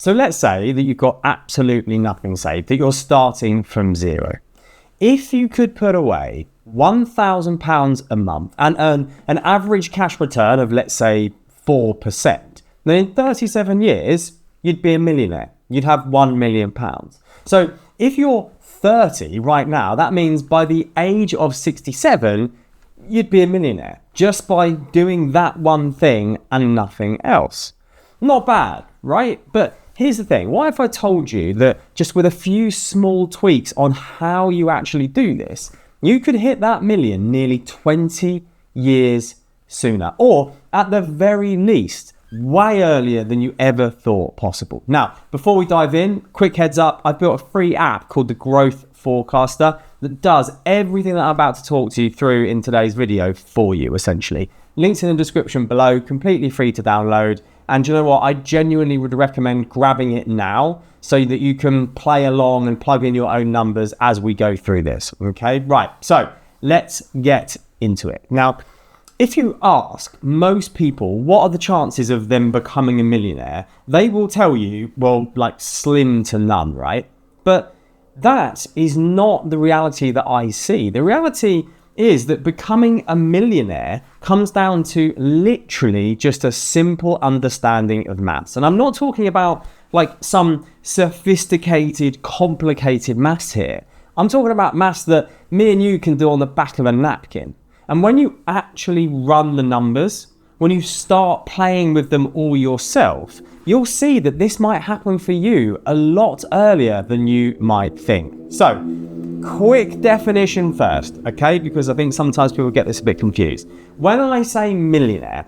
So let's say that you've got absolutely nothing saved, that you're starting from zero. If you could put away £1,000 a month and earn an average cash return of, let's say, 4%, then in 37 years, you'd be a millionaire. You'd have £1 million. So if you're 30 right now, that means by the age of 67, you'd be a millionaire just by doing that one thing and nothing else. Not bad, right? But here's the thing. What if I told you that just with a few small tweaks on how you actually do this, you could hit that million nearly 20 years sooner, or at the very least, way earlier than you ever thought possible. Now, before we dive in, quick heads up, I've built a free app called the Growth Forecaster that does everything that I'm about to talk to you through in today's video for you, essentially. Links in the description below, completely free to download. And you know what? I genuinely would recommend grabbing it now so that you can play along and plug in your own numbers as we go through this. Okay, right. So let's get into it. Now, if you ask most people what are the chances of them becoming a millionaire, they will tell you, well, like slim to none, right? But that is not the reality that I see. The reality is that becoming a millionaire comes down to literally just a simple understanding of maths. And I'm not talking about like some sophisticated, complicated maths here. I'm talking about maths that me and you can do on the back of a napkin. And when you actually run the numbers, when you start playing with them all yourself, you'll see that this might happen for you a lot earlier than you might think. So, quick definition first, okay? Because I think sometimes people get this a bit confused. When I say millionaire,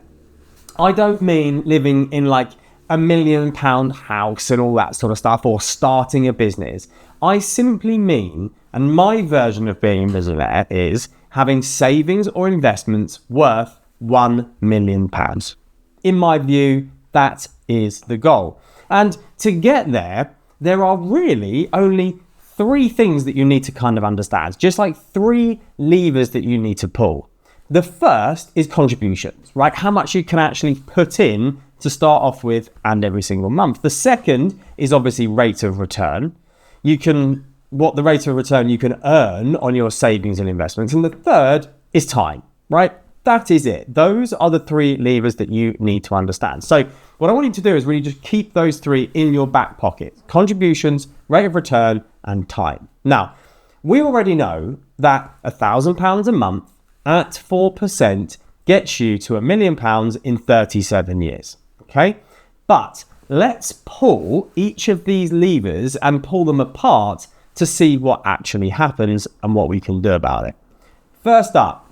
I don't mean living in like a £1 million house and all that sort of stuff, or starting a business. I simply mean, and my version of being a millionaire is having savings or investments worth £1 million. In my view, that is the goal. And to get there, there are really only three things that you need to kind of understand, just like three levers that you need to pull. The first is contributions, right? How much you can actually put in to start off with and every single month. The second is obviously rate of return. What the rate of return you can earn on your savings and investments. And the third is time, right? That is it. Those are the three levers that you need to understand. So what I want you to do is really just keep those three in your back pocket: contributions, rate of return, and time. Now, we already know that £1,000 a month at 4% gets you to £1 million in 37 years, okay? But let's pull each of these levers and pull them apart to see what actually happens and what we can do about it. First up,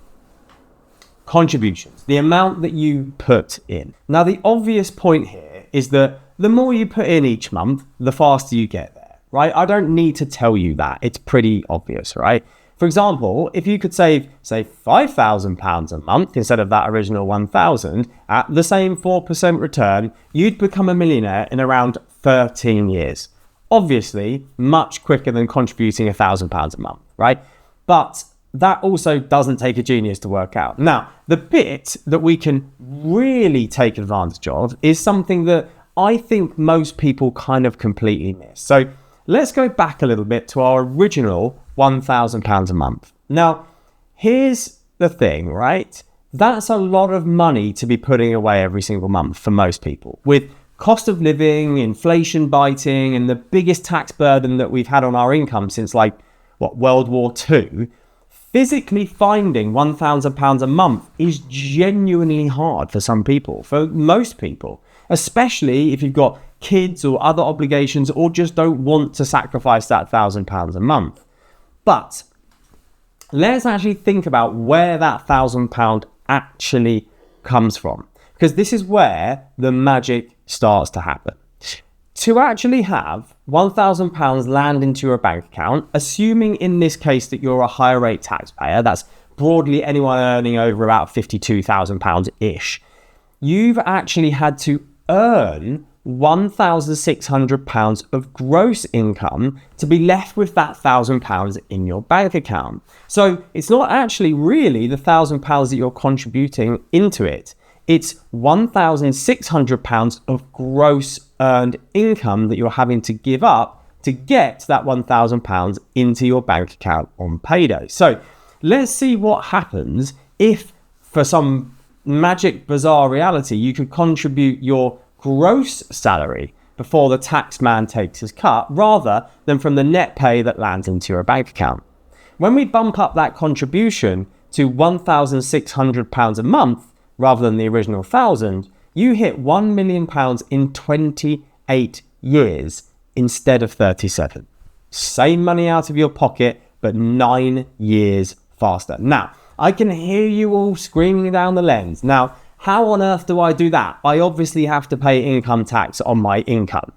contributions, the amount that you put in. Now, the obvious point here is that the more you put in each month, the faster you get there, right? I don't need to tell you that. It's pretty obvious, right? For example, if you could save, say, £5,000 a month instead of that original 1,000 at the same 4% return, you'd become a millionaire in around 13 years. Obviously, much quicker than contributing £1,000 a month, right? But that also doesn't take a genius to work out. Now, the bit that we can really take advantage of is something that I think most people kind of completely miss. So let's go back a little bit to our original £1,000 a month. Now, here's the thing, right? That's a lot of money to be putting away every single month for most people. With cost of living, inflation biting, and the biggest tax burden that we've had on our income since World War II, physically finding £1,000 a month is genuinely hard for some people, for most people, especially if you've got kids or other obligations or just don't want to sacrifice that £1,000 a month. But let's actually think about where that £1,000 actually comes from, because this is where the magic starts to happen. To actually have £1,000 land into your bank account, assuming in this case that you're a higher rate taxpayer, that's broadly anyone earning over about £52,000-ish, you've actually had to earn £1,600 of gross income to be left with that £1,000 in your bank account. So it's not actually really the £1,000 that you're contributing into it. It's £1,600 of gross earned income that you're having to give up to get that £1,000 into your bank account on payday. So let's see what happens if, for some magic bizarre reality, you could contribute your gross salary before the tax man takes his cut, rather than from the net pay that lands into your bank account. When we bump up that contribution to £1,600 a month rather than the original 1,000, you hit £1 million in 28 years instead of 37. Same money out of your pocket, but 9 years faster. Now, I can hear you all screaming down the lens. Now, how on earth do I do that? I obviously have to pay income tax on my income.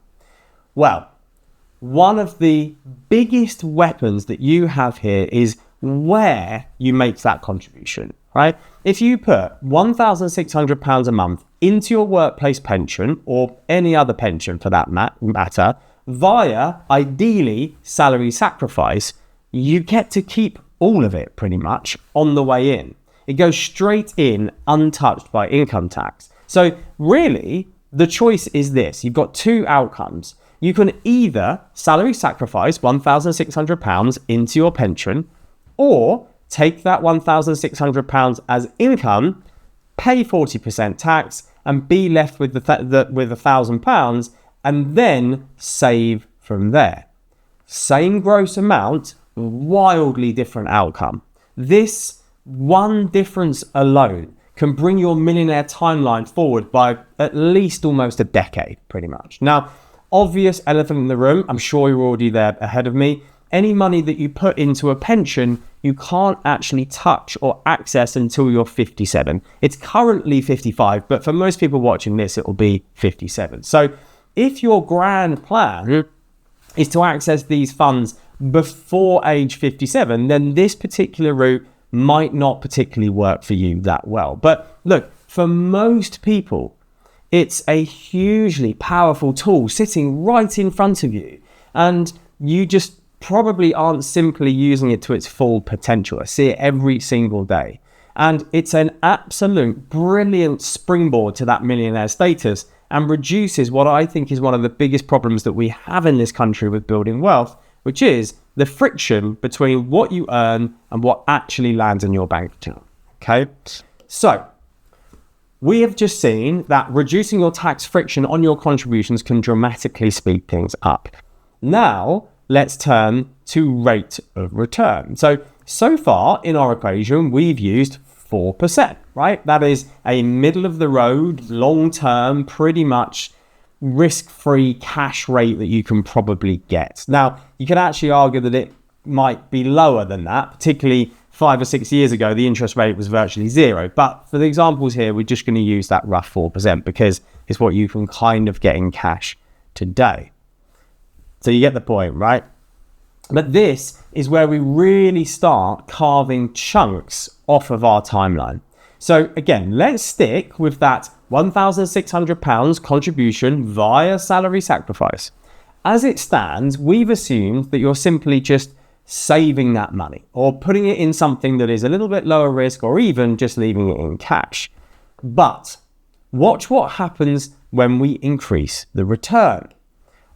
Well, one of the biggest weapons that you have here is where you make that contribution, right? If you put £1,600 a month into your workplace pension, or any other pension for that matter, via, ideally, salary sacrifice, you get to keep all of it pretty much on the way in. It goes straight in, untouched by income tax. So really, the choice is this. You've got two outcomes. You can either salary sacrifice £1,600 into your pension, or take that £1,600 as income, pay 40% tax, and be left with with £1,000, and then save from there. Same gross amount, wildly different outcome. This one difference alone can bring your millionaire timeline forward by at least almost a decade, pretty much. Now, obvious elephant in the room, I'm sure you're already there ahead of me. Any money that you put into a pension, you can't actually touch or access until you're 57. It's currently 55, but for most people watching this, it will be 57. So if your grand plan is to access these funds before age 57, then this particular route might not particularly work for you that well. But look, for most people, it's a hugely powerful tool sitting right in front of you, and you just probably aren't simply using it to its full potential. I see it every single day, and it's an absolute brilliant springboard to that millionaire status, and reduces what I think is one of the biggest problems that we have in this country with building wealth, which is the friction between what you earn and what actually lands in your bank account. Okay, so we have just seen that reducing your tax friction on your contributions can dramatically speed things up. Now, let's turn to rate of return. So far in our equation, we've used 4%, right? That is a middle of the road, long-term, pretty much risk-free cash rate that you can probably get. Now, you could actually argue that it might be lower than that, particularly 5 or 6 years ago, the interest rate was virtually zero. But for the examples here, we're just going to use that rough 4% because it's what you can kind of get in cash today. So you get the point, right? But this is where we really start carving chunks off of our timeline. So again, let's stick with that £1,600 contribution via salary sacrifice. As it stands, we've assumed that you're simply just saving that money or putting it in something that is a little bit lower risk, or even just leaving it in cash. But watch what happens when we increase the return.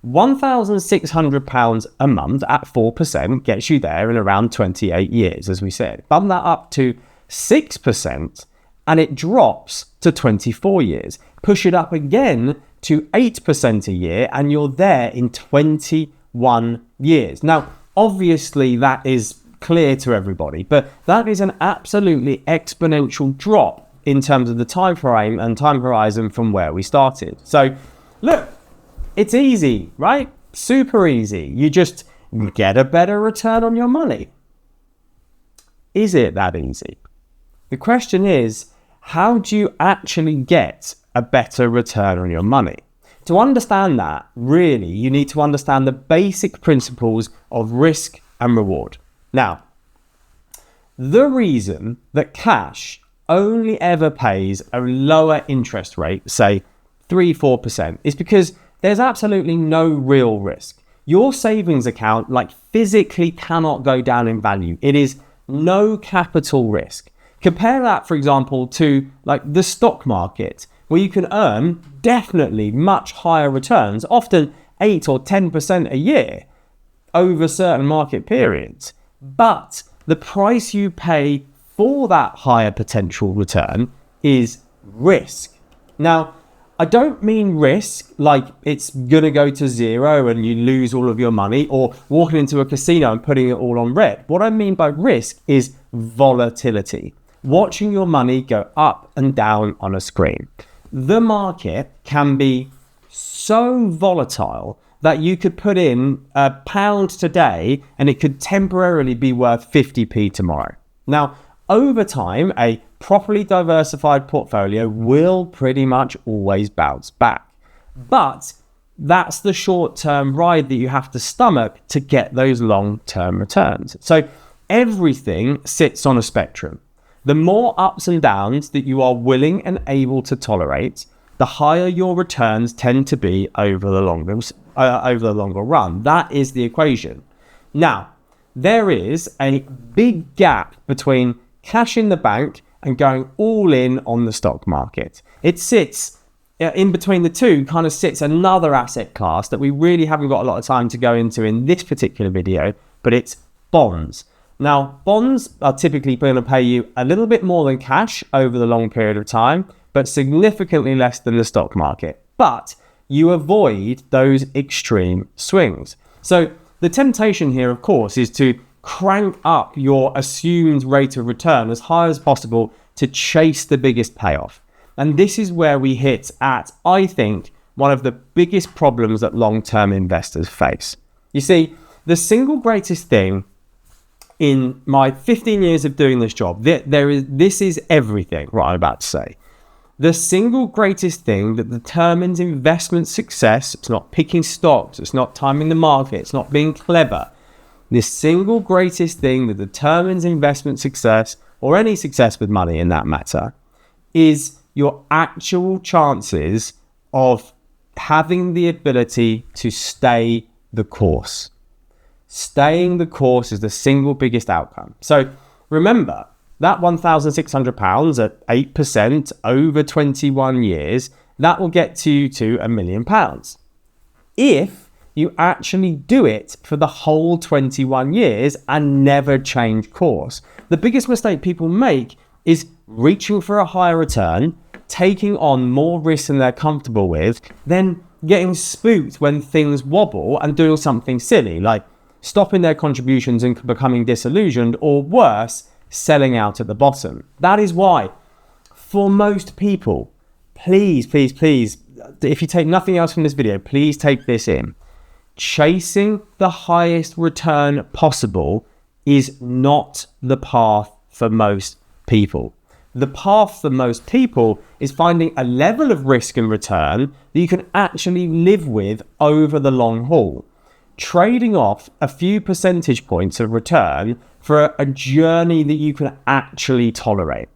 £1,600 a month at 4% gets you there in around 28 years, as we said. Bump that up to 6% and it drops to 24 years. Push it up again to 8% a year and you're there in 21 years. Now, obviously that is clear to everybody, but that is an absolutely exponential drop in terms of the time frame and time horizon from where we started. So look, it's easy, right? Super easy. You just get a better return on your money. Is it that easy? The question is, how do you actually get a better return on your money? To understand that, really, you need to understand the basic principles of risk and reward. Now, the reason that cash only ever pays a lower interest rate, say 3-4%, is because there's absolutely no real risk. Your savings account physically cannot go down in value. It is no capital risk. Compare that, for example, to like the stock market, where you can earn definitely much higher returns, often 8 or 10% a year over certain market periods. But the price you pay for that higher potential return is risk. Now, I don't mean risk like it's going to go to zero and you lose all of your money, or walking into a casino and putting it all on red. What I mean by risk is volatility. Watching your money go up and down on a screen. The market can be so volatile that you could put in £1 today and it could temporarily be worth 50p tomorrow. Now, over time, a properly diversified portfolio will pretty much always bounce back. But that's the short-term ride that you have to stomach to get those long-term returns. So everything sits on a spectrum. The more ups and downs that you are willing and able to tolerate, the higher your returns tend to be over the longer run. That is the equation. Now, there is a big gap between cash in the bank and going all in on the stock market. It sits in between the two, kind of sits another asset class that we really haven't got a lot of time to go into in this particular video, but it's bonds. Now, bonds are typically going to pay you a little bit more than cash over the long period of time, but significantly less than the stock market. But you avoid those extreme swings. So the temptation here, of course, is to crank up your assumed rate of return as high as possible to chase the biggest payoff. And this is where we hit at, I think, one of the biggest problems that long-term investors face. You see, the single greatest thing in my 15 years of doing this job, this is everything, what I'm about to say. The single greatest thing that determines investment success, it's not picking stocks, it's not timing the market, it's not being clever. The single greatest thing that determines investment success, or any success with money in that matter, is your actual chances of having the ability to stay the course. Staying the course is the single biggest outcome. So remember, that £1,600 at 8% over 21 years, that will get you to £1 million. If you actually do it for the whole 21 years and never change course. The biggest mistake people make is reaching for a higher return, taking on more risk than they're comfortable with, then getting spooked when things wobble and doing something silly, like stopping their contributions and becoming disillusioned, or worse, selling out at the bottom. That is why, for most people, please, if you take nothing else from this video, please take this in. Chasing the highest return possible is not the path for most people. The path for most people is finding a level of risk and return that you can actually live with over the long haul. Trading off a few percentage points of return for a journey that you can actually tolerate.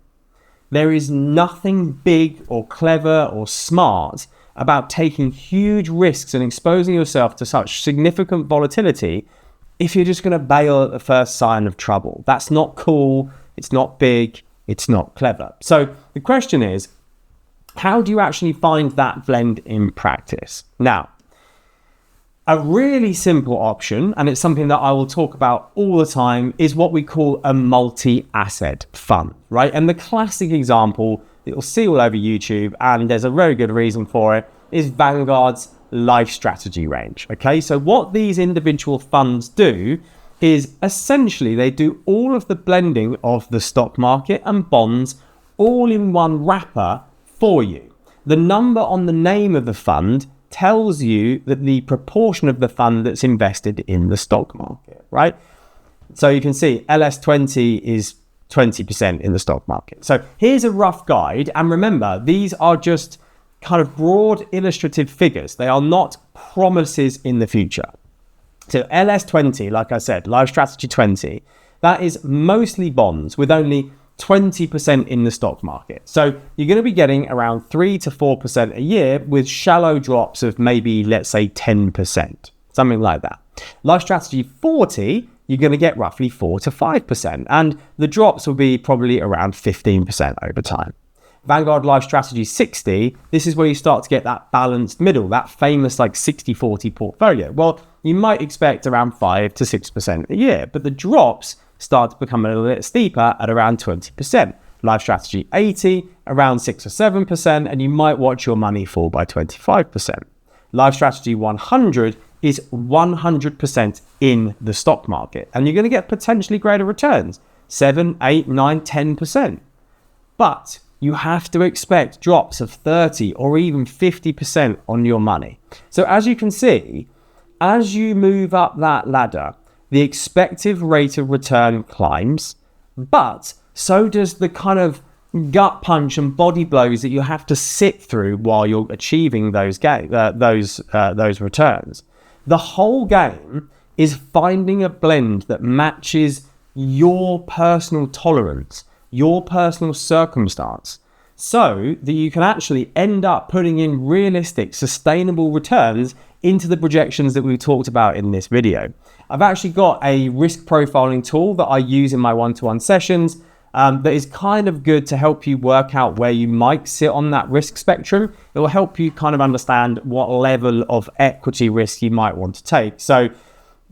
There is nothing big or clever or smart about taking huge risks and exposing yourself to such significant volatility if you're just going to bail at the first sign of trouble. That's not cool, it's not big, it's not clever. So the question is, how do you actually find that blend in practice? Now, a really simple option, and it's something that I will talk about all the time, is what we call a multi-asset fund, right? And the classic example that you'll see all over YouTube, and there's a very good reason for it, is Vanguard's Life Strategy range. Okay, so what these individual funds do is essentially they do all of the blending of the stock market and bonds all in one wrapper for you. The number on the name of the fund tells you that the proportion of the fund that's invested in the stock market, right? So you can see LS20 is 20% in the stock market. So here's a rough guide. And remember, these are just kind of broad illustrative figures. They are not promises in the future. So LS20, like I said, Life Strategy 20, that is mostly bonds with only 20% in the stock market. So you're going to be getting around 3 to 4% a year with shallow drops of maybe, let's say, 10%, something like that. Life Strategy 40 you're going to get roughly 4 to 5%. And the drops will be probably around 15% over time. Vanguard Life Strategy 60, this is where you start to get that balanced middle, that famous like 60-40 portfolio. Well, you might expect around 5 to 6% a year, but the drops start to become a little bit steeper at around 20%. Life Strategy 80, around 6 or 7%, and you might watch your money fall by 25%. Life Strategy 100 is 100% in the stock market, and you're going to get potentially greater returns, 7, 8, 9, 10%. But you have to expect drops of 30 or even 50% on your money. So as you can see, as you move up that ladder, the expected rate of return climbs, but so does the kind of gut punch and body blows that you have to sit through while you're achieving those returns. The whole game is finding a blend that matches your personal tolerance, your personal circumstance, so that you can actually end up putting in realistic, sustainable returns into the projections that we talked about in this video. I've actually got a risk profiling tool that I use in my one-to-one sessions that is kind of good to help you work out where you might sit on that risk spectrum. It will help you kind of understand what level of equity risk you might want to take. So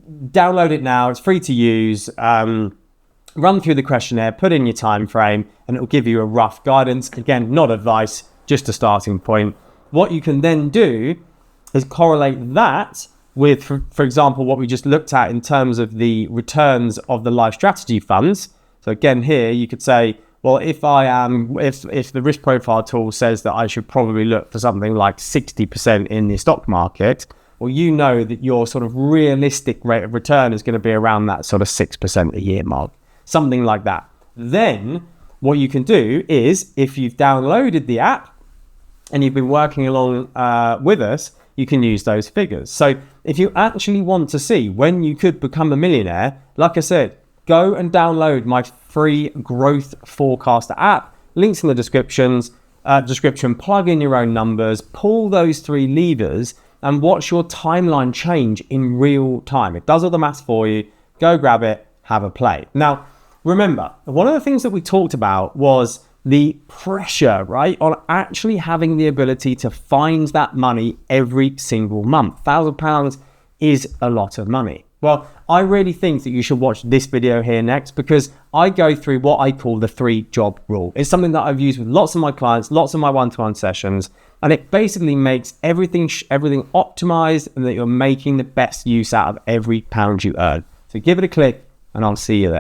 download it now, it's free to use. Run through the questionnaire, put in your time frame, and it will give you a rough guidance. Again, not advice, just a starting point. What you can then do is correlate that with, for example, what we just looked at in terms of the returns of the life strategy funds. So again, here you could say, well, if the risk profile tool says that I should probably look for something like 60% in the stock market, well, you know that your sort of realistic rate of return is going to be around that sort of 6% a year mark, something like that. Then what you can do is, if you've downloaded the app and you've been working along with us, you can use those figures. So if you actually want to see when you could become a millionaire, like I said, go and download my free growth forecaster app. Links in the description, plug in your own numbers, pull those 3 levers and watch your timeline change in real time. It does all the maths for you. Go grab it, have a play. Now, remember, one of the things that we talked about was the pressure, right, on actually having the ability to find that money every single month. £1,000 is a lot of money. Well, I really think that you should watch this video here next, because I go through what I call the 3-job rule. It's something that I've used with lots of my clients, lots of my one-to-one sessions, and it basically makes everything optimized and that you're making the best use out of every pound you earn. So give it a click and I'll see you there.